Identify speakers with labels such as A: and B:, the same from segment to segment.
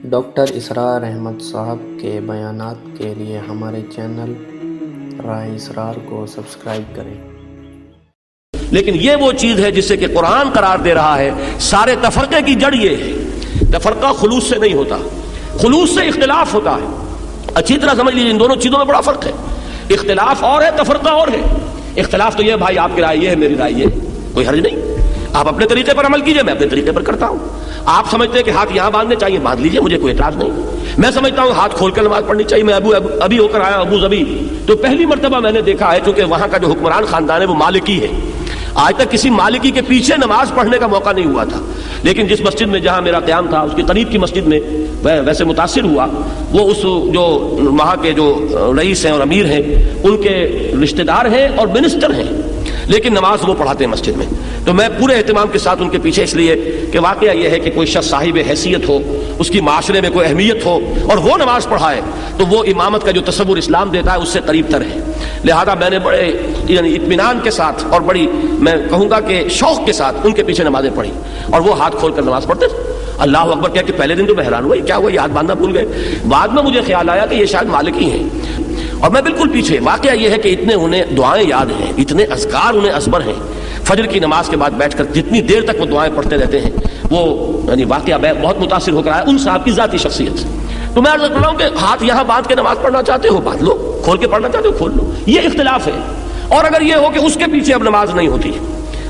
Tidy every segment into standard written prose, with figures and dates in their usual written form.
A: Doctor اسرار احمد صاحب کے بیانات کے لیے ہمارے چینل راہ اسرار کو سبسکرائب کریں۔
B: لیکن یہ وہ چیز ہے جسے کہ قرآن قرار دے رہا ہے سارے تفرقے کی جڑ یہ ہے۔ تفرقہ خلوص سے نہیں ہوتا، خلوص سے اختلاف ہوتا ہے۔ اچھی طرح سمجھ لیجیے ان دونوں چیزوں میں بڑا فرق ہے۔ اختلاف اور ہے، تفرقہ اور ہے۔ اختلاف تو یہ بھائی آپ کی رائے یہ ہے، میری رائے یہ، کوئی حرج نہیں، آپ اپنے طریقے پر عمل کیجئے، میں اپنے طریقے پر کرتا ہوں۔ آپ سمجھتے ہیں کہ ہاتھ یہاں باندھنے چاہیے، باندھ لیجئے، مجھے کوئی اعتراض نہیں۔ میں سمجھتا ہوں ہاتھ کھول کر نماز پڑھنی چاہیے۔ میں ابھی ہو کر آیا ابو ظبی، تو پہلی مرتبہ میں نے دیکھا ہے، چونکہ وہاں کا جو حکمران خاندان ہے وہ مالکی ہے، آج تک کسی مالکی کے پیچھے نماز پڑھنے کا موقع نہیں ہوا تھا۔ لیکن جس مسجد میں جہاں میرا قیام تھا اس کے قریب کی مسجد میں ویسے متاثر ہوا، وہ اس جو وہاں کے جو رئیس ہیں اور امیر ہیں ان کے رشتہ دار ہیں اور منسٹر ہیں، لیکن نماز وہ پڑھاتے ہیں مسجد میں۔ تو میں پورے اہتمام کے ساتھ ان کے پیچھے، اس لیے کہ واقعہ یہ ہے کہ کوئی شخص صاحب حیثیت ہو، اس کی معاشرے میں کوئی اہمیت ہو اور وہ نماز پڑھائے تو وہ امامت کا جو تصور اسلام دیتا ہے اس سے قریب تر ہے۔ لہذا میں نے بڑے اطمینان کے ساتھ اور بڑی میں کہوں گا کہ شوق کے ساتھ ان کے پیچھے نمازیں پڑھی، اور وہ ہاتھ کھول کر نماز پڑھتے تھے۔ اللہ اکبر کہہ کہ پہلے دن تو میں حیران ہوا کیا ہوا، یہ ہاتھ باندھنا بھول گئے۔ بعد میں مجھے خیال آیا کہ یہ شاید مالکی ہیں، اور میں بالکل پیچھے۔ واقعہ یہ ہے کہ اتنے انہیں دعائیں یاد ہیں، اتنے اذکار انہیں ازبر ہیں۔ فجر کی نماز کے بعد بیٹھ کر جتنی دیر تک وہ دعائیں پڑھتے رہتے ہیں، وہ یعنی واقعہ بہت متاثر ہو کر آیا ان صاحب کی ذاتی شخصیت سے۔ تو میں عرض کر رہا ہوں کہ ہاتھ یہاں باندھ کے نماز پڑھنا چاہتے ہو باندھ لو، کھول کے پڑھنا چاہتے ہو کھول لو، یہ اختلاف ہے۔ اور اگر یہ ہو کہ اس کے پیچھے اب نماز نہیں ہوتی،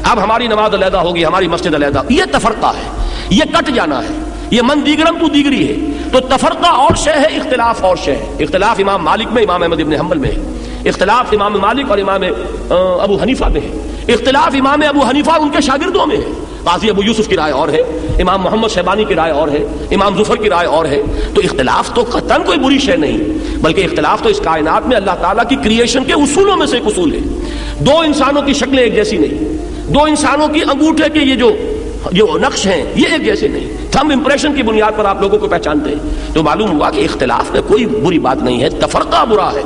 B: اب ہماری نماز علیحدہ ہوگی، ہماری مسجد علیحدہ، یہ تفرقہ ہے، یہ کٹ جانا ہے، یہ من دیگرم تو دیگری ہے۔ تو تفرقہ اور شے ہے، اختلاف اور شے ہے۔ اختلاف امام مالک میں، امام احمد ابن حنبل میں ہے، اختلاف امام مالک اور امام ابو حنیفہ میں ہے، اختلاف امام ابو حنیفہ اور ان کے شاگردوں میں ہے۔ قاضی ابو یوسف کی رائے اور ہے، امام محمد شیبانی کی رائے اور ہے، امام ظفر کی رائے اور ہے۔ تو اختلاف تو قطعاً کوئی بری شے نہیں، بلکہ اختلاف تو اس کائنات میں اللہ تعالیٰ کی کریشن کے اصولوں میں سے ایک اصول ہے۔ دو انسانوں کی شکلیں ایک جیسی نہیں، دو انسانوں کی انگوٹھے کے یہ جو نقش ہیں یہ ایک جیسے نہیں، تھم امپریشن کی بنیاد پر آپ لوگوں کو پہچانتے ہیں۔ تو معلوم ہوا کہ اختلاف میں کوئی بری بات نہیں ہے، تفرقہ برا ہے،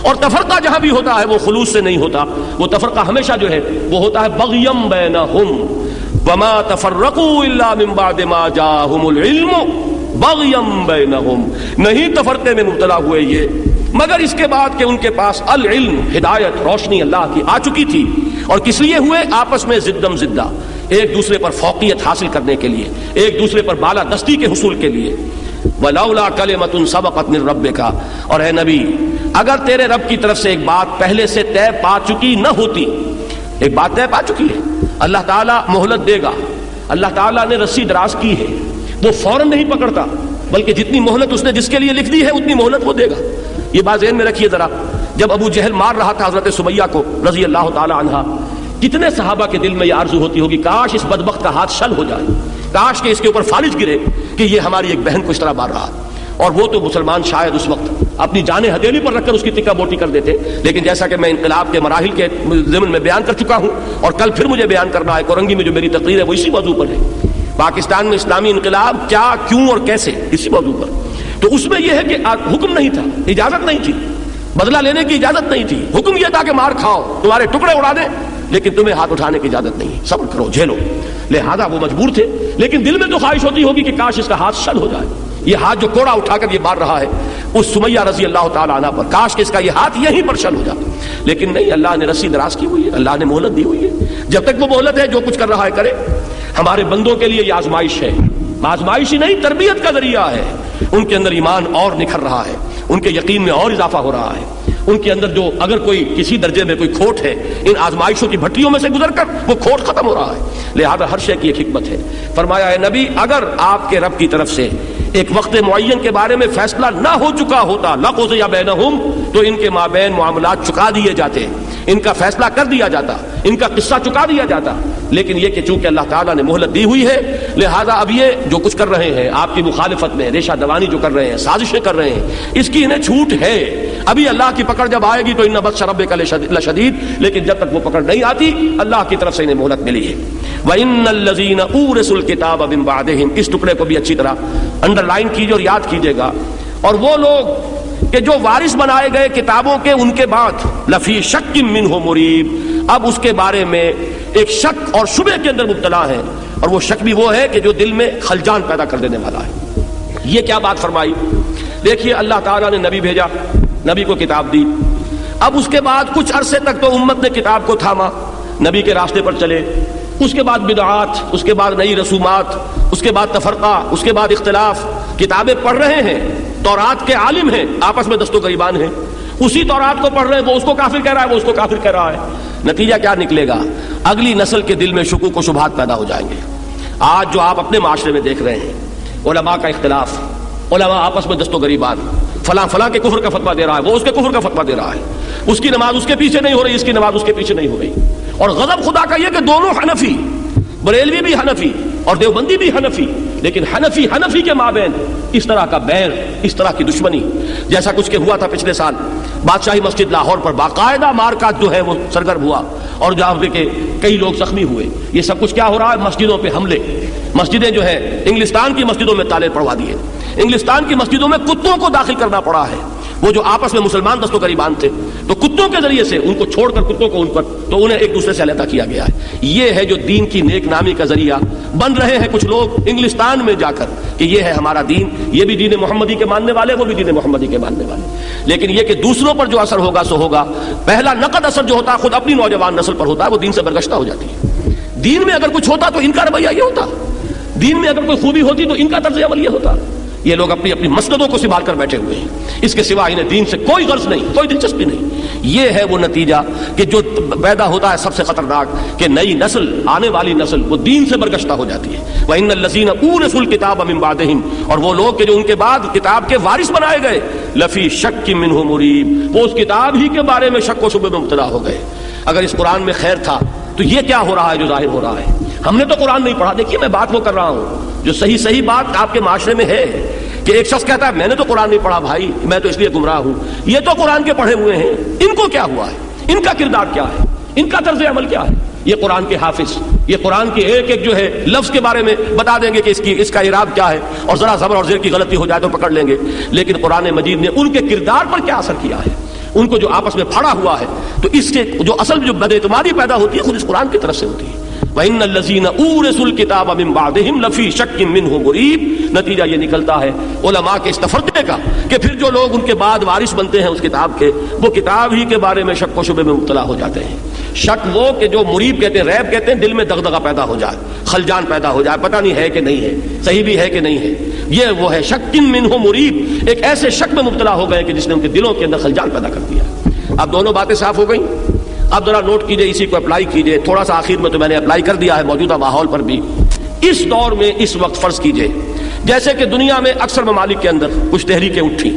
B: اور تفرقہ جہاں بھی ہوتا ہے وہ خلوص سے نہیں ہوتا، وہ تفرقہ ہمیشہ جو ہے وہ ہوتا ہے بغیم بینہم وما تفرقوا الا من بعد ما جاءہم العلم بغیم بینہم۔ نہیں تفرقے میں مبتلا ہوئے یہ مگر اس کے بعد کہ ان کے پاس العلم، ہدایت، روشنی اللہ کی آ چکی تھی، اور کس لیے ہوئے؟ آپس میں زدم زدہ، ایک دوسرے پر فوقیت حاصل کرنے کے لیے، ایک دوسرے پر بالا دستی کے حصول کے لیے۔ وَلَوْلَا كَلِمَةٌ سَبَقَتْ مِن رَبِّكَ، اور اے نبی اگر تیرے رب کی طرف سے ایک بات پہلے سے طے پا چکی نہ ہوتی، ایک بات طے پا چکی ہے، اللہ تعالیٰ مہلت دے گا، اللہ تعالیٰ نے رسی دراز کی ہے، وہ فوراً نہیں پکڑتا، بلکہ جتنی مہلت اس نے جس کے لیے لکھ دی ہے اتنی مہلت وہ دے گا۔ یہ بات ذہن میں رکھیے ذرا۔ جب ابو جہل مار رہا تھا حضرت سمیہ کو رضی اللہ تعالی عنہا، کتنے صحابہ کے دل میں یہ آرزو ہوتی ہوگی کاش اس بدبخت کا ہاتھ شل ہو جائے، کاش کہ اس کے اوپر فالج گرے کہ یہ ہماری ایک بہن کو اس طرح مار رہا۔ اور وہ تو مسلمان شاید اس وقت اپنی جانیں ہتھیلی پر رکھ کر اس کی ٹکا بوٹی کر دیتے، لیکن جیسا کہ میں انقلاب کے مراحل کے ضمن میں بیان کر چکا ہوں، اور کل پھر مجھے بیان کرنا ہے، کورنگی میں جو میری تقریر ہے وہ اسی موضوع پر ہے، پاکستان میں اسلامی انقلاب کیا، کیوں اور کیسے، اسی موضوع پر۔ تو اس میں یہ ہے کہ حکم نہیں تھا، اجازت نہیں تھی، بدلہ لینے کی اجازت نہیں تھی، حکم یہ تھا کہ مار کھاؤ، تمہارے ٹکڑے اڑا دیں، لیکن تمہیں ہاتھ اٹھانے کی اجازت نہیں، صبر کرو، جھیلو۔ لہذا وہ مجبور تھے، لیکن دل میں تو خواہش ہوتی ہوگی کہ کاش اس کا ہاتھ شل ہو جائے، یہ ہاتھ جو کوڑا اٹھا کر یہ مار رہا ہے اس سمیہ رضی اللہ تعالی عنہ پر، کاش کہ اس کا یہ ہاتھ یہیں پر شل ہو جاتا، لیکن نہیں، اللہ نے رسی دراز کی ہوئی ہے، اللہ نے مہلت دی ہوئی ہے۔ جب تک وہ مہلت ہے جو کچھ کر رہا ہے کرے۔ ہمارے بندوں کے لیے یہ آزمائش ہے، آزمائش ہی نہیں، تربیت کا ذریعہ ہے۔ ان کے اندر ایمان اور نکھر رہا ہے، ان کے یقین میں اور اضافہ ہو رہا ہے، ان کے اندر جو اگر کوئی کسی درجے میں کوئی کھوٹ ہے، ان آزمائشوں کی بھٹیوں میں سے گزر کر وہ کھوٹ ختم ہو رہا ہے۔ لہذا ہر شے کی ایک حکمت ہے۔ فرمایا اے نبی اگر آپ کے رب کی طرف سے ایک وقت معین کے بارے میں فیصلہ نہ ہو چکا ہوتا، لَقُضِیَ بَیْنَہُم، تو ان کے مابین معاملات چکا دیے جاتے، ان کا فیصلہ کر دیا جاتا، ان کا قصہ چکا دیا جاتا، لیکن یہ کہ چونکہ اللہ تعالیٰ نے مہلت دی ہوئی ہے، لہذا اب یہ جو کچھ کر رہے ہیں آپ کی مخالفت میں، ریشہ دوانی جو کر رہے ہیں، سازشیں کر رہے ہیں، اس کی انہیں چھوٹ ہے۔ ابھی اللہ کی پکڑ جب آئے گی تو اِنَّ بَطْشَ رَبِّكَ لَشَدِيدٌ، لیکن جب تک وہ پکڑ نہیں آتی اللہ کی طرف سے انہیں مہلت ملی ہے۔ وَإِنَّ الَّذِينَ أُورِثُوا الْكِتَابَ مِن بَعْدِهِمْ، اس ٹکڑے کو بھی اچھی طرح انڈر لائن کیجیے اور یاد کیجیے گا، اور وہ لوگ کہ جو وارث بنائے گئے کتابوں کے ان کے بعد، لفی شک منہ مریب، اب اس کے بارے میں ایک شک اور شبہ کے اندر مبتلا ہے، اور وہ شک بھی وہ ہے کہ جو دل میں خلجان پیدا کر دینے والا ہے۔ یہ کیا بات فرمائی؟ دیکھیے اللہ تعالیٰ نے نبی بھیجا، نبی کو کتاب دی، اب اس کے بعد کچھ عرصے تک تو امت نے کتاب کو تھاما، نبی کے راستے پر چلے، اس کے بعد بدعات، اس کے بعد نئی رسومات، اس کے بعد تفرقہ، اس کے بعد اختلاف، کتابیں پڑھ رہے ہیں، تورات کے عالم ہیں، آپس میں دست و گریبان ہیں، اسی تورات کو پڑھ رہے ہیں، وہ اس کو کافر کہہ رہا ہے، وہ اس کو کافر کہہ رہا ہے، نتیجہ کیا نکلے گا؟ اگلی نسل کے دل میں شکوک و شبہات پیدا ہو جائیں گے۔ آج جو آپ اپنے معاشرے میں دیکھ رہے ہیں، علماء کا اختلاف، علماء آپس میں دست و گریبان، فلاں فلاں کے کفر کا فتویٰ دے رہا ہے، وہ اس کے کفر کا فتویٰ دے رہا ہے، اس کی نماز اس کے پیچھے نہیں ہو رہی، اس کی نماز اس کے پیچھے نہیں ہو رہی، اور غضب خدا کا یہ کہ دونوں حنفی، بریلوی بھی حنفی اور دیوبندی بھی حنفی، لیکن حنفی کے مابین اس طرح کا بیر، اس طرح کی دشمنی، جیسا کچھ کہ ہوا تھا پچھلے سال بادشاہی مسجد لاہور پر باقاعدہ مارکات جو ہے وہ سرگرم ہوا، اور جہاں پہ کہ کئی لوگ زخمی ہوئے۔ یہ سب کچھ کیا ہو رہا ہے؟ مسجدوں پہ حملے، مسجدیں جو ہیں انگلستان کی مسجدوں میں تالے پڑوا دیے، انگلستان کی مسجدوں میں کتوں کو داخل کرنا پڑا ہے، وہ جو آپس میں مسلمان دست و گریبان تھے تو کتوں کے ذریعے سے ان کو چھوڑ کر کتوں کو ان پر، تو انہیں ایک دوسرے سے علیحدہ کیا گیا ہے۔ یہ ہے جو دین کی نیک نامی کا ذریعہ بن رہے ہیں کچھ لوگ انگلستان میں جا کر کہ یہ ہے ہمارا دین، یہ بھی دین محمدی کے ماننے والے، وہ بھی دین محمدی کے ماننے والے، لیکن یہ کہ دوسروں پر جو اثر ہوگا سو ہوگا۔ پہلا نقد اثر جو ہوتا ہے خود اپنی نوجوان نسل پر ہوتا ہے، وہ دین سے برگشتہ ہو جاتی ہے۔ دین میں اگر کچھ ہوتا تو ان کا رویہ یہ ہوتا، دین میں اگر کوئی خوبی ہوتی تو ان کا طرز عمل یہ ہوتا۔ یہ لوگ اپنی اپنی مسندوں کو سنبھال کر بیٹھے ہوئے ہیں، اس کے سوا انہیں دین سے کوئی غرض نہیں، کوئی دلچسپی نہیں۔ یہ ہے وہ نتیجہ کہ جو پیدا ہوتا ہے سب سے خطرناک، کہ نئی نسل، آنے والی نسل وہ دین سے برگشتہ ہو جاتی ہے۔ وَإِنَّ الَّذِينَ أُورِثُوا الْكِتَابَ مِن بَعْدِهِمْ، اور وہ لوگ کہ جو ان کے بعد کتاب کے وارث بنائے گئے، لَفِي شَكٍّ مِّنْهُ مُرِيبٍ، وہ اس کتاب ہی کے بارے میں شک و شبہ میں مبتلا ہو گئے۔ اگر اس قرآن میں خیر تھا تو یہ کیا ہو رہا ہے جو ظاہر ہو رہا ہے؟ ہم نے تو قرآن نہیں پڑھا۔ دیکھیے میں بات وہ کر رہا ہوں جو صحیح بات آپ کے معاشرے میں ہے، کہ ایک شخص کہتا ہے میں نے تو قرآن نہیں پڑھا بھائی، میں تو اس لیے گمراہ ہوں، یہ تو قرآن کے پڑھے ہوئے ہیں، ان کو کیا ہوا ہے؟ ان کا کردار کیا ہے؟ ان کا طرز عمل کیا ہے؟ یہ قرآن کے حافظ، یہ قرآن کے ایک ایک جو ہے لفظ کے بارے میں بتا دیں گے کہ اس کا اعراب کیا ہے، اور ذرا زبر اور زیر کی غلطی ہو جائے تو پکڑ لیں گے، لیکن قرآن مجید نے ان کے کردار پر کیا اثر کیا ہے، ان کو جو آپس میں پھڑا ہوا ہے، تو اس سے جو اصل جو بد اعتمادی پیدا ہوتی ہے خود اس قرآن کی طرف سے ہوتی ہے۔ وَإِنَّ الَّذِينَ أُورِثُوا الْكِتَابَ مِن بَعْدِهِمْ لَفِي شَكٍّ مِّنْهُ مُرِيبٍ، نتیجہ یہ نکلتا ہے علماء کے اس تفرقے کا کہ پھر جو لوگ ان کے بعد وارث بنتے ہیں اس کتاب کے، وہ کتاب ہی کے بارے میں شک و شبے میں مبتلا ہو جاتے ہیں۔ شک وہ کہ جو مریب کہتے ہیں، ریب کہتے ہیں، دل میں دغدغہ پیدا ہو جائے، خلجان پیدا ہو جائے، پتہ نہیں ہے کہ نہیں ہے، صحیح بھی ہے کہ نہیں ہے، یہ وہ ہے شک منہ مریب، ایک ایسے شک میں مبتلا ہو گئے کہ جس نے ان کے دلوں کے اندر خلجان پیدا کر دیا۔ اب دونوں باتیں صاف ہو گئیں، اب ذرا نوٹ کیجئے، اسی کو اپلائی کیجئے، تھوڑا سا آخر میں تو میں نے اپلائی کر دیا ہے موجودہ ماحول پر بھی۔ اس دور میں اس وقت فرض کیجئے جیسے کہ دنیا میں اکثر ممالک کے اندر کچھ تحریکیں اٹھی،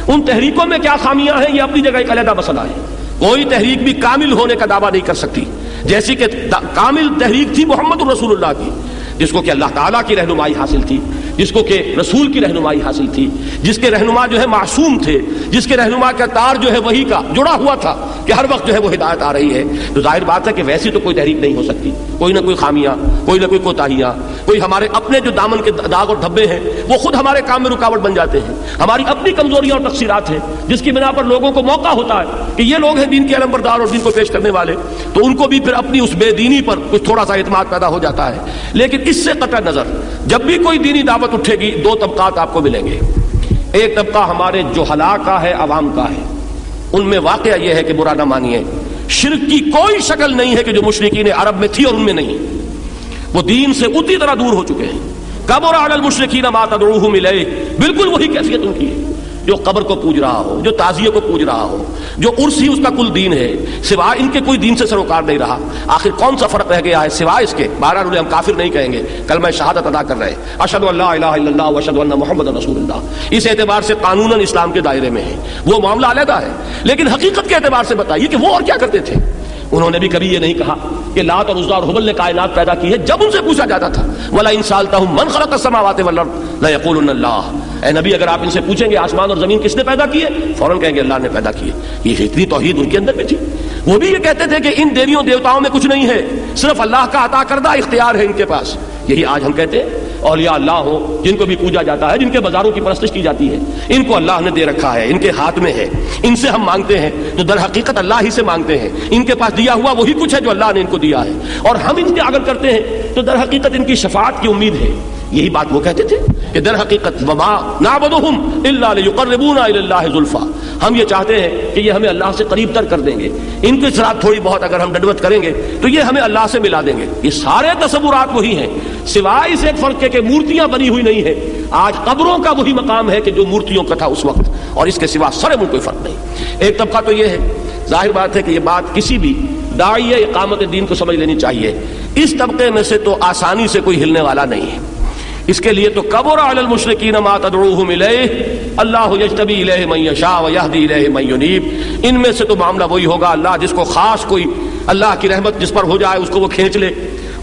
B: ان تحریکوں میں کیا خامیاں ہیں یہ اپنی جگہ ایک علیحدہ مسئلہ ہے، کوئی تحریک بھی کامل ہونے کا دعویٰ نہیں کر سکتی، جیسی کہ کامل تحریک تھی محمد الرسول اللہ کی، جس کو کہ اللہ تعالیٰ کی رہنمائی حاصل تھی، جس کو کہ رسول کی رہنمائی حاصل تھی، جس کے رہنما جو ہے معصوم تھے، جس کے رہنما کا تار جو ہے وہی کا جڑا ہوا تھا کہ ہر وقت جو ہے وہ ہدایت آ رہی ہے، تو ظاہر بات ہے کہ ویسی تو کوئی تحریک نہیں ہو سکتی، کوئی نہ کوئی خامیاں، کوئی نہ کوئی کوتاہیاں، کوئی ہمارے اپنے جو دامن کے داغ اور دھبے ہیں وہ خود ہمارے کام میں رکاوٹ بن جاتے ہیں، ہماری اپنی کمزوریاں اور تقصیرات ہیں جس کی بنا پر لوگوں کو موقع ہوتا ہے کہ یہ لوگ ہیں دین کے علمبردار اور دین کو پیش کرنے والے، تو ان کو بھی پھر اپنی اس بے دینی پر کچھ تھوڑا سا اعتماد پیدا ہو جاتا ہے۔ لیکن اس سے قطع نظر جب بھی کوئی دینی دعوت اٹھے گی دو طبقات آپ کو ملیں گے، ایک طبقہ ہمارے جہلاء کا ہے، عوام کا ہے، ان میں واقعہ یہ ہے کہ برا نہ مانیے، شرک کی کوئی شکل نہیں ہے کہ جو مشرکین عرب میں تھی اور ان میں نہیں، وہ دین سے اتنی طرح دور ہو چکے ہیں۔ کبر علی المشرکین ما تدعوہم الیہ، بالکل وہی کیفیت ان کی ہے، جو قبر کو پوج رہا ہو، جو تعزیے کو پوج رہا ہو، جو عرس ہی اس کا کل دین ہے، سوائے ان کے کوئی دین سے سروکار نہیں رہا۔ آخر کون سا فرق رہ گیا ہے سوائے اس کے؟ بہرحال انہیں ہم کافر نہیں کہیں گے، کلمہ شہادت ادا کر رہے ہیں، اشہد ان لا الہ الا اللہ واشہد ان محمد رسول اللہ، اس اعتبار سے قانوناً اسلام کے دائرے میں ہے، وہ معاملہ علیحدہ ہے، لیکن حقیقت کے اعتبار سے بتائیے کہ وہ اور کیا کرتے تھے؟ انہوں نے بھی کبھی یہ نہیں کہا کہ لات اور عزا اور حبل نے کائنات پیدا کی ہے، جب ان سے پوچھا جاتا تھا وَلَئِن سَأَلْتَهُم مَّن خَلَقَ السَّمَاوَاتِ وَالْأَرْضَ لَيَقُولُنَّ اللَّهُ، اے نبی اگر آپ ان سے پوچھیں گے آسمان اور زمین کس نے پیدا کیے، فوراً کہیں گے اللہ نے پیدا کیے۔ یہ اتنی توحید ان کے اندر بھی تھی، وہ بھی یہ کہتے تھے کہ ان دیویوں دیوتاؤں میں کچھ نہیں ہے، صرف اللہ کا عطا کردہ اختیار ہے ان کے پاس۔ یہی آج ہم کہتے ہیں اولیاء اللہ ہو جن کو بھی پوجا جاتا ہے، جن کے بازاروں کی پرستش کی جاتی ہے، ان کو اللہ نے دے رکھا ہے، ان کے ہاتھ میں ہے، ان سے ہم مانگتے ہیں تو در حقیقت اللہ ہی سے مانگتے ہیں، ان کے پاس دیا ہوا وہی کچھ ہے جو اللہ نے ان کو دیا ہے، اور ہم ان کے اگر کرتے ہیں تو در حقیقت ان کی شفاعت کی امید ہے، یہی بات وہ کہتے تھے کہ در حقیقت وما نعبدہم الا لیقربونا الی اللہ زلفا، ہم یہ چاہتے ہیں کہ یہ ہمیں اللہ سے قریب تر کر دیں گے، ان کے ساتھ تھوڑی بہت اگر ہم ڈنڈوت کریں گے تو یہ ہمیں اللہ سے ملا دیں گے۔ یہ سارے تصورات وہی ہیں، سوائے اس ایک فرق کے کہ مورتیاں بنی ہوئی نہیں ہیں۔ آج قبروں کا وہی مقام ہے کہ جو مورتیوں کا تھا اس وقت، اور اس کے سوا سرے میں کوئی فرق نہیں۔ ایک طبقہ تو یہ ہے، ظاہر بات ہے کہ یہ بات کسی بھی داعی اقامت دین کو سمجھ لینی چاہیے، اس طبقے میں سے تو آسانی سے کوئی ہلنے والا نہیں ہے۔ اس کے لیے تو کبر علی المشرکین ما تدعوہم الیہ، اللہ یجتبی الیہ من یشاء ویہدی الیہ من ینیب۔ ان میں سے تو معاملہ وہی ہوگا، اللہ جس کو خاص کوئی اللہ کی رحمت جس پر ہو جائے اس کو وہ کھینچ لے،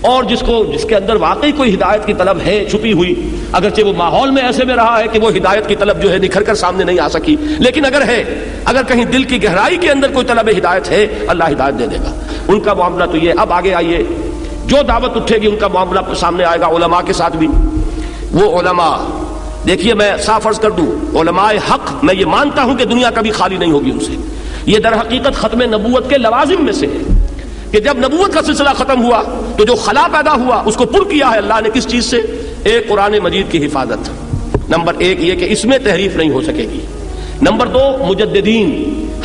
B: اور جس کے اندر واقعی کوئی ہدایت کی طلب ہے چھپی ہوئی، اگرچہ وہ ماحول میں ایسے میں رہا ہے کہ وہ ہدایت کی طلب جو ہے نکھر کر سامنے نہیں آ سکی، لیکن اگر کہیں دل کی گہرائی کے اندر کوئی طلب ہدایت ہے، اللہ ہدایت دے دے گا۔ ان کا معاملہ تو یہ۔ اب آگے آئیے، جو دعوت اٹھے گی ان کا معاملہ سامنے آئے گا علماء کے ساتھ بھی۔ وہ علماء، دیکھیے میں صاف عرض کر دوں، علماء حق میں یہ مانتا ہوں کہ دنیا کبھی خالی نہیں ہوگی ان سے۔ یہ در حقیقت ختم نبوت کے لوازم میں سے ہے کہ جب نبوت کا سلسلہ ختم ہوا تو جو خلا پیدا ہوا اس کو پر کیا ہے اللہ نے کس چیز سے؟ ایک قرآن مجید کی حفاظت۔ نمبر ایک یہ کہ اس میں تحریف نہیں ہو سکے گی۔ نمبر دو، مجددین،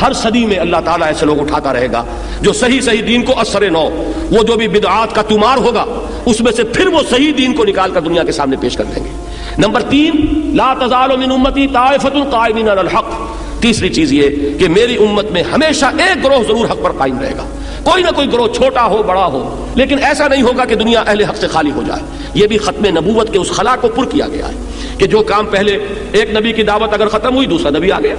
B: ہر صدی میں اللہ تعالیٰ ایسے لوگ اٹھاتا رہے گا جو صحیح دین کو اثر نو، وہ جو بھی بدعات کا تمار ہوگا اس میں سے پھر وہ صحیح دین کو نکال کر دنیا کے سامنے پیش کر دیں گے۔ نمبر تین، لا تزال من امتی طائفۃ قائمین علی الحق، تیسری چیز یہ کہ میری امت میں ہمیشہ ایک گروہ ضرور حق پر قائم رہے گا، کوئی نہ کوئی گروہ چھوٹا ہو بڑا ہو، لیکن ایسا نہیں ہوگا کہ دنیا اہل حق سے خالی ہو جائے۔ یہ بھی ختم نبوت کے اس خلا کو پر کیا گیا ہے کہ جو کام پہلے ایک نبی کی دعوت اگر ختم ہوئی دوسرا نبی آ گیا،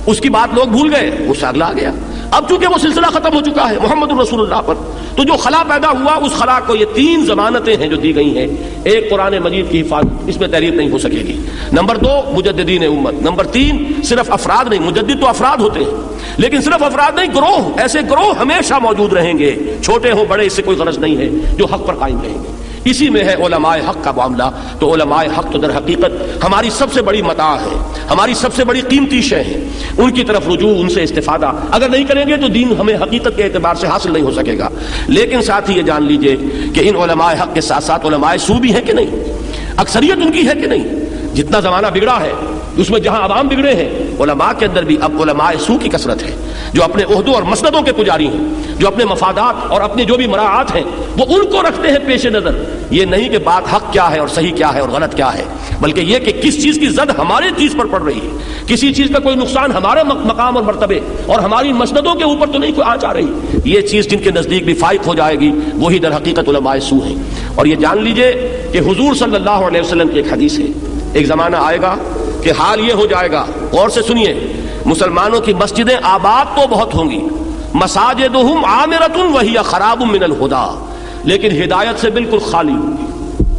B: اس کی بات لوگ بھول گئے، اس سے اگلا آ گیا۔ اب چونکہ وہ سلسلہ ختم ہو چکا ہے محمد الرسول اللہ پر، تو جو خلا پیدا ہوا اس خلا کو یہ تین ضمانتیں ہیں جو دی گئی ہیں۔ ایک، قرآن مجید کی حفاظت، اس میں تحریف نہیں ہو سکے گی۔ نمبر دو، مجددین امت۔ نمبر تین، صرف افراد نہیں، مجدد تو افراد ہوتے ہیں لیکن صرف افراد نہیں، گروہ، ایسے گروہ ہمیشہ موجود رہیں گے، چھوٹے ہوں بڑے، اس سے کوئی غرض نہیں ہے، جو حق پر قائم رہیں گے۔ اسی میں ہے علماء حق کا معاملہ۔ تو علماء حق تو در حقیقت ہماری سب سے بڑی متاع ہے، ہماری سب سے بڑی قیمتی شے ہیں، ان کی طرف رجوع، ان سے استفادہ اگر نہیں کریں گے تو دین ہمیں حقیقت کے اعتبار سے حاصل نہیں ہو سکے گا۔ لیکن ساتھ ہی یہ جان لیجئے کہ ان علماء حق کے ساتھ ساتھ علماء سو بھی ہیں کہ نہیں، اکثریت ان کی ہے کہ نہیں۔ جتنا زمانہ بگڑا ہے اس میں جہاں عوام بگڑے ہیں، علماء کے اندر بھی اب علماء سو کی کثرت ہے، جو اپنے عہدوں اور مسندوں کے پجاری ہیں، جو اپنے مفادات اور اپنے جو بھی مراعات ہیں وہ ان کو رکھتے ہیں پیش نظر۔ یہ نہیں کہ بات حق کیا ہے اور صحیح کیا ہے اور غلط کیا ہے، بلکہ یہ کہ کس چیز کی زد ہمارے چیز پر پڑ رہی ہے، کسی چیز کا کوئی نقصان ہمارے مقام اور مرتبے اور ہماری مسندوں کے اوپر تو نہیں کوئی آنچ آ رہی۔ یہ چیز جن کے نزدیک بھی فائق ہو جائے گی وہی در حقیقت علماء سو ہیں۔ اور یہ جان لیجئے کہ حضور صلی اللہ علیہ وسلم کی ایک حدیث ہے، ایک زمانہ آئے گا کہ حال یہ ہو جائے گا، غور سے سنیے، مسلمانوں کی مسجدیں آباد تو بہت ہوں گی، مساجدہم عامرۃ وہی خراب من الہدی، لیکن ہدایت سے بالکل خالی ہوں گی۔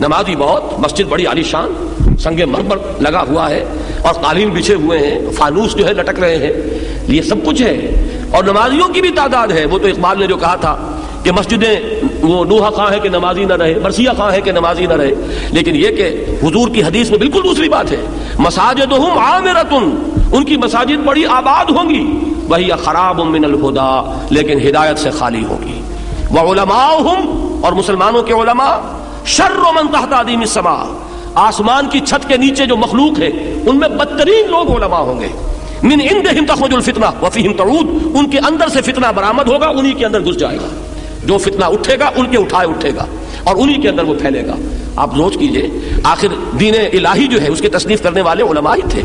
B: نمازی بہت، مسجد بڑی عالی شان، سنگ مرمر لگا ہوا ہے اور قالین بچھے ہوئے ہیں، فانوس جو ہے لٹک رہے ہیں، یہ سب کچھ ہے، اور نمازیوں کی بھی تعداد ہے۔ وہ تو اقبال نے جو کہا تھا کہ مسجدیں وہ نوحہ خواہ ہے کہ نمازی نہ رہے، مرثیہ خواہ ہے کہ نمازی نہ رہے، لیکن یہ کہ حضور کی حدیث میں بالکل دوسری بات ہے، مساجدہم عامرۃ، ان کی مساجد بڑی آباد ہوں گی، وہی خراب من الہدی، لیکن ہدایت سے خالی ہوگی۔ وعلماؤہم، اور مسلمانوں کے علماء، شر من تحت ادیم السماء، آسمان کی چھت کے نیچے جو مخلوق ہے ان میں بدترین لوگ علماء ہوں گے۔ من عندہم تخرج الفتنہ وفیہم تعود، ان کے اندر سے فتنہ برآمد ہوگا، انہی کے اندر گھس جائے گا، جو فتنہ اٹھے گا ان کے اٹھائے اٹھے گا اور انہی کے اندر وہ پھیلے گا۔ آپ سوچ کیجئے، آخر دین الہی جو ہے اس کی تصنیف کرنے والے علماء ہی تھے۔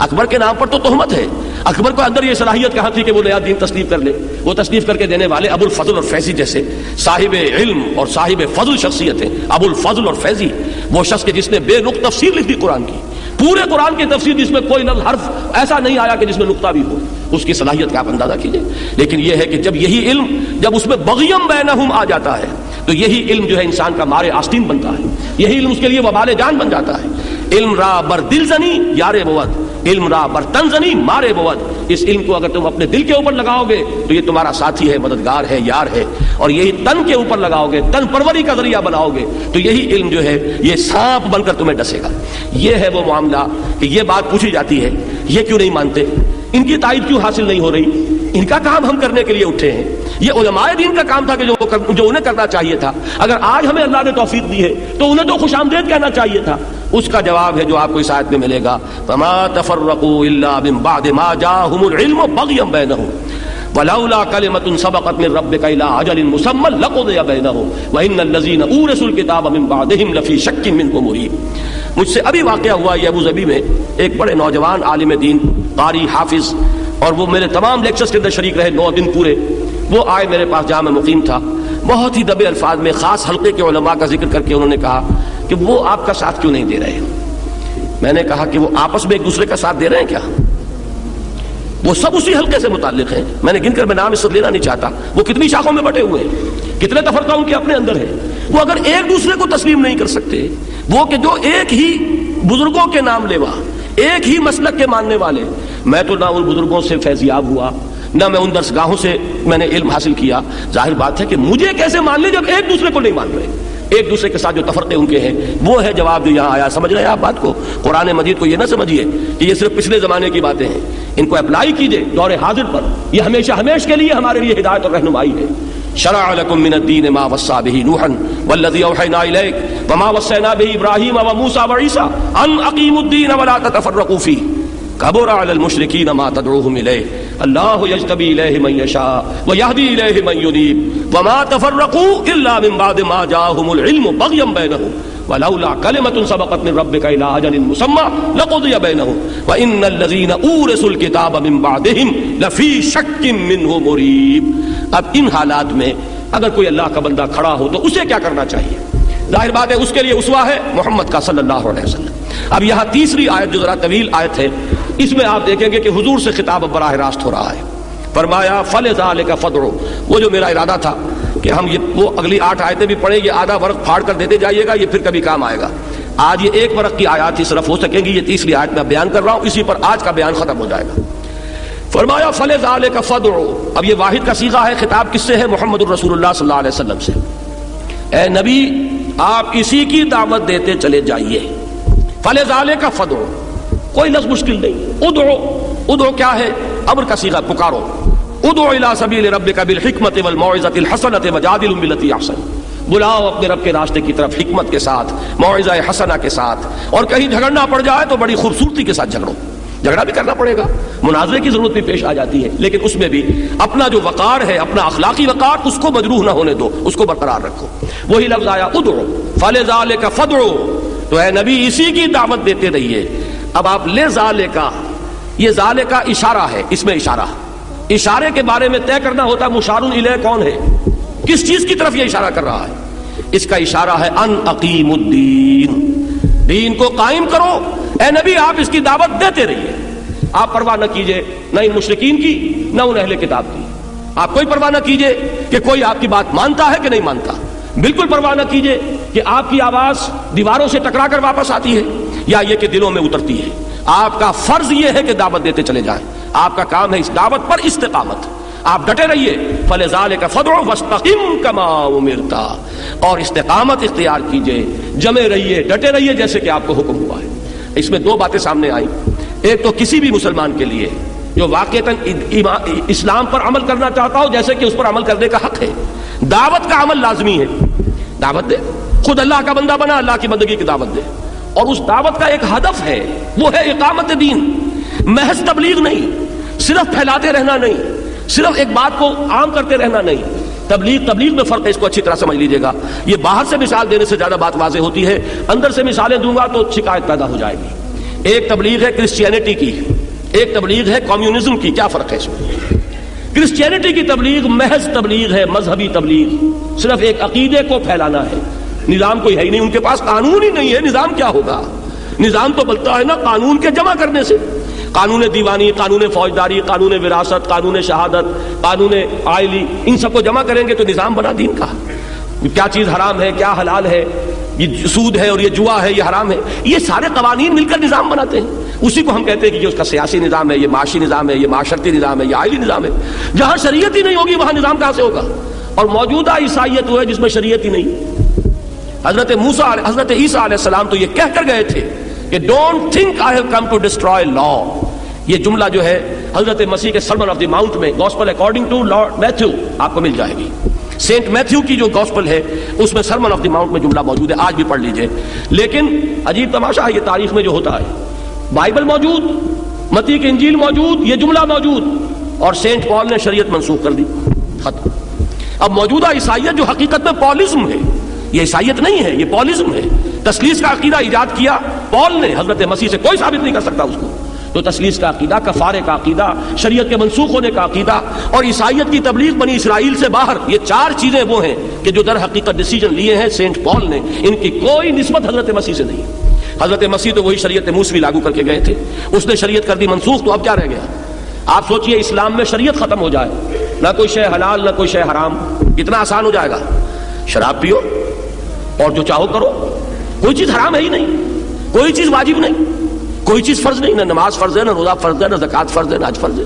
B: اکبر کے نام پر تو تہمت ہے، اکبر کو اندر یہ صلاحیت کہاں تھی کہ وہ نیا دین تصنیف کر لے؟ وہ تصنیف کر کے دینے والے ابو الفضل اور فیضی جیسے صاحب علم اور صاحب فضل شخصیت ہیں۔ ابو الفضل اور فیضی، وہ شخص کے جس نے بے نقطہ تفسیر لکھ دی قرآن کی، پورے قرآن کی تفسیر جس میں کوئی لفظ حرف ایسا نہیں آیا کہ جس میں نقطہ بھی ہو، اس کی صلاحیت کا آپ اندازہ کیجئے۔ لیکن یہ ہے کہ جب یہی علم، جب اس میں بغیم بینہم آ جاتا ہے تو یہی علم جو ہے انسان کا مارے آستین بنتا ہے، یہی علم اس کے لیے وبال جان بن جاتا ہے۔ علم را بر دل زنی یارے بود، علم را بر تن زنی مارے بود۔ اس علم کو اگر تم اپنے دل کے اوپر لگاؤ گے تو یہ تمہارا ساتھی ہے، مددگار ہے، یار ہے، اور یہی تن کے اوپر لگاؤ گے، تن پروری کا ذریعہ بناؤ گے تو یہی علم جو ہے یہ سانپ بن کر تمہیں ڈسے گا۔ یہ ہے وہ معاملہ کہ یہ بات پوچھی جاتی ہے، یہ کیوں نہیں مانتے، ان کی تائید کیوں حاصل نہیں ہو رہی، ان کا کام ہم کرنے کے لیے اٹھے ہیں؟ یہ علماء دین کا کام تھا کہ جو انہیں کرنا چاہیے تھا. اگر آج ہمیں اللہ نے توفیق دی ہے تو انہیں تو خوش آمدید کہنا چاہیے تھا. اس کا جواب ہے جو آپ کو اس آیت میں ملے گا، فما تفرقوا الا من بعد ما جاءهم العلم بغيا بينهم ولولا كلمة سبقت من ربك الى اجل مسمى لقضي بينهم وان الذين اورثوا الكتاب من بعدهم لفي شك منه مريب. مجھ سے ابھی واقعہ ہوا یہ ابو ظبی میں ایک بڑے نوجوان عالم دین، قاری، حافظ، اور وہ میرے تمام لیکچرز کے اندر شریک رہے 9 دن پورے. وہ آئے میرے پاس جہاں میں مقیم تھا، بہت ہی دبے الفاظ میں خاص حلقے کے علماء کا ذکر کر کے انہوں نے کہا کہ وہ آپ کا ساتھ کیوں نہیں دے رہے. میں نے کہا کہ وہ آپس میں ایک دوسرے کا ساتھ دے رہے ہیں کیا؟ وہ سب اسی حلقے سے متعلق ہیں. میں نے گن کر میں نام اس سے لینا نہیں چاہتا. وہ کتنی شاخوں میں بٹے ہوئے ہیں، کتنے تفرقہ ان کے اپنے اندر ہیں. وہ اگر ایک دوسرے کو تسلیم نہیں کر سکتے، وہ کہ جو ایک ہی بزرگوں کے نام لیوا، ایک ہی مسلک کے ماننے والے. میں تو نہ ان بزرگوں سے فیضیاب ہوا، نہ میں ان درسگاہوں سے میں نے علم حاصل کیا. ظاہر بات ہے کہ مجھے کیسے مان لیں جب ایک دوسرے کو نہیں مان رہے. ایک دوسرے کے ساتھ جو تفرقے ان کے ہیں وہ ہے جواب جو یہاں آیا. سمجھ رہے ہیں آپ بات کو؟ قرآن مجید کو یہ نہ سمجھیے کہ یہ صرف پچھلے زمانے کی باتیں ہیں. ان کو اپلائی کیجئے دور حاضر پر. یہ ہمیشہ ہمیشہ کے لیے ہمارے لیے ہدایت اور رہنمائی ہے. شرع لكم من الدين ما وصى به نوحا والذي اوحينا اليك وما وصينا به ابراهيم وموسى وعيسى ان اقيموا الدين ولا تتفرقوا فيه كبر على المشركين ما تدعوهم اليه الله يجتبي اليه من يشاء ويهدي اليه من ينيب وما تفرقوا الا من بعد ما جاءهم العلم بغيا بينهم ولولا كلمة سبقت من ربك الى اجل مسمى لقضي بينهم وان الذين اورثوا الكتاب من بعدهم لفي شك منه مريب. اب ان حالات میں اگر کوئی اللہ کا بندہ کھڑا ہو تو اسے کیا کرنا چاہیے؟ ظاہر بات ہے اس کے لیے اسوہ ہے محمد کا صلی اللہ علیہ وسلم. اب یہاں تیسری آیت جو ذرا طویل آیت ہے، اس میں آپ دیکھیں گے کہ حضور سے خطاب اب براہ راست ہو رہا ہے. فرمایا فلذلک فادعوا. وہ جو میرا ارادہ تھا کہ ہم وہ اگلی 8 آیتیں بھی پڑھیں، یہ آدھا ورق پھاڑ کر دیتے جائیے گا، یہ پھر کبھی کام آئے گا. آج یہ 1 ورق کی آیات ہی صرف ہو سکیں گی. یہ تیسری آیت میں بیان کر رہا ہوں، اسی پر آج کا بیان ختم ہو جائے گا. فرمایا فلذلک فادعوا. اب یہ واحد کا صیغہ ہے. خطاب کس سے ہے؟ محمد الرسول اللہ صلی اللہ علیہ وسلم سے. اے نبی آپ اسی کی دعوت دیتے چلے جائیے. فلذلک فادعوا، کوئی لفظ مشکل نہیں. ادعو کیا ہے؟ امر کا صیغہ، پکارو. ادعو الی سبیل ربک بالحکمت والموعظۃ الحسنۃ وجادلهم بالتی احسن. بلاؤ اپنے رب کے راستے کی طرف حکمت کے ساتھ، موعظہ حسنہ کے ساتھ. اور کہیں جھگڑنا پڑ جائے تو بڑی خوبصورتی کے ساتھ جھگڑو. جھگڑا بھی کرنا پڑے گا، مناظرے کی ضرورت بھی پیش آ جاتی ہے، لیکن اس میں بھی اپنا جو وقار ہے، اپنا اخلاقی وقار، اس کو مجروح نہ ہونے دو، اس کو برقرار رکھو. وہی لفظ آیا ادعو فلذلک فادعو. تو اے نبی اسی کی دعوت دیتے رہیے. اب آپ لے ذالکا، یہ ذالکا اشارہ ہے. اس میں اشارے کے بارے میں طے کرنا ہوتا ہے مشار الیہ کون ہے، کس چیز کی طرف یہ اشارہ کر رہا ہے. اس کا اشارہ ہے ان اقیم الدین، دین کو قائم کرو. اے نبی آپ اس کی دعوت دیتے رہیے. آپ پرواہ نہ کیجئے نہ ان مشرکین کی نہ ان اہل کتاب کی. آپ کوئی پرواہ نہ کیجئے کہ کوئی آپ کی بات مانتا ہے کہ نہیں مانتا. بالکل پرواہ نہ کیجئے کہ آپ کی آواز دیواروں سے ٹکرا کر واپس آتی ہے یا یہ کہ دلوں میں اترتی ہے. آپ کا فرض یہ ہے کہ دعوت دیتے چلے جائیں. آپ کا کام ہے اس دعوت پر استقامت. آپ ڈٹے رہیے. فلذلک فادعوا واستقم کما امرت. اور استقامت اختیار کیجئے، جمے رہیے، ڈٹے رہیے جیسے کہ آپ کو حکم ہوا ہے. اس میں 2 باتیں سامنے آئیں. ایک تو کسی بھی مسلمان کے لیے جو واقعتاً اسلام پر عمل کرنا چاہتا ہو، جیسے کہ اس پر عمل کرنے کا حق ہے. دعوت کا عمل لازمی ہے. دعوت دے، خود اللہ کا بندہ بنا، اللہ کی بندگی کی دعوت دے. اور اس دعوت کا ایک ہدف ہے، وہ ہے اقامت دین. محض تبلیغ نہیں، صرف پھیلاتے رہنا نہیں، صرف ایک بات کو عام کرتے رہنا نہیں. تبلیغ میں فرق ہے، اس کو اچھی طرح سمجھ لیجئے گا. یہ باہر سے مثال دینے سے زیادہ بات واضح ہوتی ہے، اندر سے مثالیں دوں گا تو شکایت پیدا ہو جائے گی. ایک تبلیغ ہے کرسچینٹی کی، ایک تبلیغ ہے کمیونزم کی. کیا فرق ہے اس میں؟ کرسچینٹی کی تبلیغ محض تبلیغ ہے، مذہبی تبلیغ، صرف ایک عقیدے کو پھیلانا ہے. نظام کوئی ہے ہی نہیں، ان کے پاس قانون ہی نہیں ہے. نظام کیا ہوگا؟ نظام تو بنتا ہے نا قانون کے جمع کرنے سے. قانون دیوانی، قانون فوجداری، قانون وراثت، قانون شہادت، قانون آئلی، ان سب کو جمع کریں گے تو نظام بنا دین کا. کیا چیز حرام ہے، کیا حلال ہے، یہ سود ہے اور یہ جوا ہے، یہ حرام ہے. یہ سارے قوانین مل کر نظام بناتے ہیں. اسی کو ہم کہتے ہیں کہ یہ اس کا سیاسی نظام ہے، یہ معاشی نظام ہے، یہ معاشرتی نظام ہے، یہ آئلی نظام ہے. جہاں شریعت ہی نہیں ہوگی وہاں نظام کہاں سے ہوگا؟ اور موجودہ عیسائیت وہ ہے جس میں شریعت ہی نہیں. حضرت عیسیٰ علیہ السلام تو یہ کہہ کر گئے تھے کہ don't think I have come to destroy law. یہ جملہ جو ہے حضرت مسیح کے سرمن آف دی ماؤنٹ میں gospel according to Lord Matthew آپ کو مل جائے گی. سینٹ میتھیو کی جو گاسپل ہے اس میں سرمن آف دی ماؤنٹ میں جملہ موجود ہے, آج بھی پڑھ لیجئے. لیکن عجیب تماشا ہے یہ تاریخ میں جو ہوتا ہے, بائبل موجود, متی کی انجیل موجود, یہ جملہ موجود, اور سینٹ پال نے شریعت منسوخ کر دی, ختم. اب موجودہ عیسائیت جو حقیقت میں پالزم ہے, یہ عیسائیت نہیں ہے, یہ پالزم ہے. تثلیث کا عقیدہ ایجاد کیا پال نے, حضرت مسیح سے کوئی ثابت نہیں کر سکتا اس کو. تو تثلیث کا عقیدہ, کفارے کا عقیدہ, شریعت کے منسوخ ہونے کا عقیدہ اور عیسائیت کی تبلیغ بنی اسرائیل سے باہر, یہ چار چیزیں وہ ہیں کہ جو در حقیقت ڈیسیجن لیے ہیں سینٹ پال نے, ان کی کوئی نسبت حضرت مسیح سے نہیں. حضرت مسیح تو وہی شریعت موسوی لاگو کر کے گئے تھے, اس نے شریعت کر دی منسوخ, تو اب کیا رہ گیا؟ آپ سوچئے اسلام میں شریعت ختم ہو جائے, نہ کوئی شے حلال نہ کوئی شے حرام, کتنا آسان ہو جائے گا. شراب پیو اور جو چاہو کرو, کوئی چیز حرام ہے ہی نہیں, کوئی چیز واجب نہیں, کوئی چیز فرض نہیں, نہ نماز فرض ہے, نہ روزہ فرض ہے, نہ زکوٰۃ فرض ہے, نہ حج فرض ہے.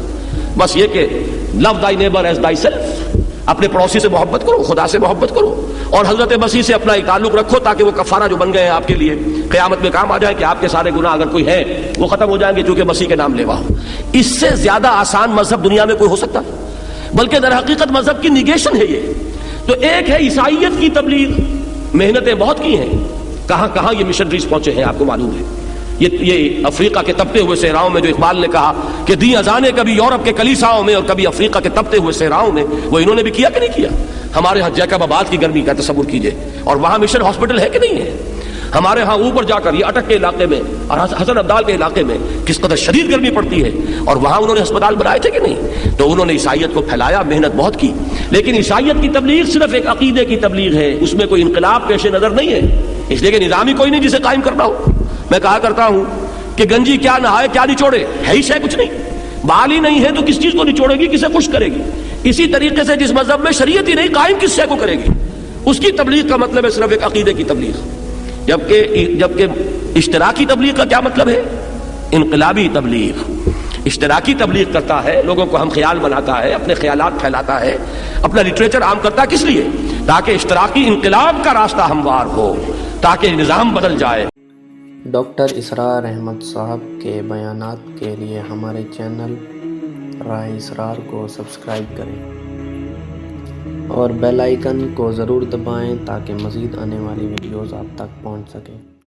B: بس یہ کہ لو دائی نیبر ایز دائی سیلف, اپنے پڑوسی سے محبت کرو, خدا سے محبت کرو, اور حضرت مسیح سے اپنا ایک تعلق رکھو تاکہ وہ کفارہ جو بن گئے ہیں آپ کے لیے قیامت میں کام آ جائے, کہ آپ کے سارے گناہ اگر کوئی ہے وہ ختم ہو جائیں گے چونکہ مسیح کے نام لیوا ہو. اس سے زیادہ آسان مذہب دنیا میں کوئی ہو سکتا ہے؟ بلکہ در حقیقت مذہب کی نیگیشن ہے یہ. تو ایک ہے عیسائیت کی تبلیغ, محنتیں بہت کی ہیں, کہاں کہاں یہ مشنریز پہنچے ہیں آپ کو معلوم ہے. یہ افریقہ کے تپتے ہوئے صحراؤں میں جو اقبال نے کہا کہ دی اذانیں کبھی یورپ کے کلیساؤں میں اور کبھی افریقہ کے تپتے ہوئے صحراؤں میں, وہ انہوں نے بھی کیا کہ نہیں کیا؟ ہمارے ہاں جیکب آباد کی گرمی کا تصور کیجئے, اور وہاں مشن ہاسپٹل ہے کہ نہیں ہے؟ ہمارے ہاں اوپر جا کر یہ اٹک کے علاقے میں اور حسن عبدال کے علاقے میں کس قدر شدید گرمی پڑتی ہے, اور وہاں انہوں نے ہسپتال بنائے تھے کہ نہیں؟ تو انہوں نے عیسائیت کو پھیلایا, محنت بہت کی. لیکن عیسائیت کی تبلیغ صرف ایک عقیدے کی تبلیغ ہے, اس میں کوئی انقلاب پیش نظر نہیں ہے, اس لیے کہ نظام ہی کوئی نہیں جسے قائم کرنا ہو. میں کہا کرتا ہوں کہ گنجی کیا نہائے کیا نچوڑے, ہے ہی شے کچھ نہیں, بال ہی نہیں ہے تو کس چیز کو نچوڑے گی, کسے خوش کرے گی؟ اسی طریقے سے جس مذہب میں شریعت ہی نہیں قائم, کس شے کو کرے گی؟ اس کی تبلیغ کا مطلب ہے صرف ایک عقیدے کی تبلیغ. جبکہ اشتراکی تبلیغ کا کیا مطلب ہے؟ انقلابی تبلیغ. اشتراکی تبلیغ کرتا ہے, لوگوں کو ہم خیال بناتا ہے, اپنے خیالات پھیلاتا ہے, اپنا لٹریچر عام کرتا ہے. کس لیے؟ تاکہ اشتراکی انقلاب کا راستہ ہموار ہو, تاکہ نظام بدل جائے.
A: ڈاکٹر اسرار احمد صاحب کے بیانات کے لیے ہمارے چینل راہ اسرار کو سبسکرائب کریں اور بیل آئیکن کو ضرور دبائیں تاکہ مزید آنے والی ویڈیوز آپ تک پہنچ سکیں.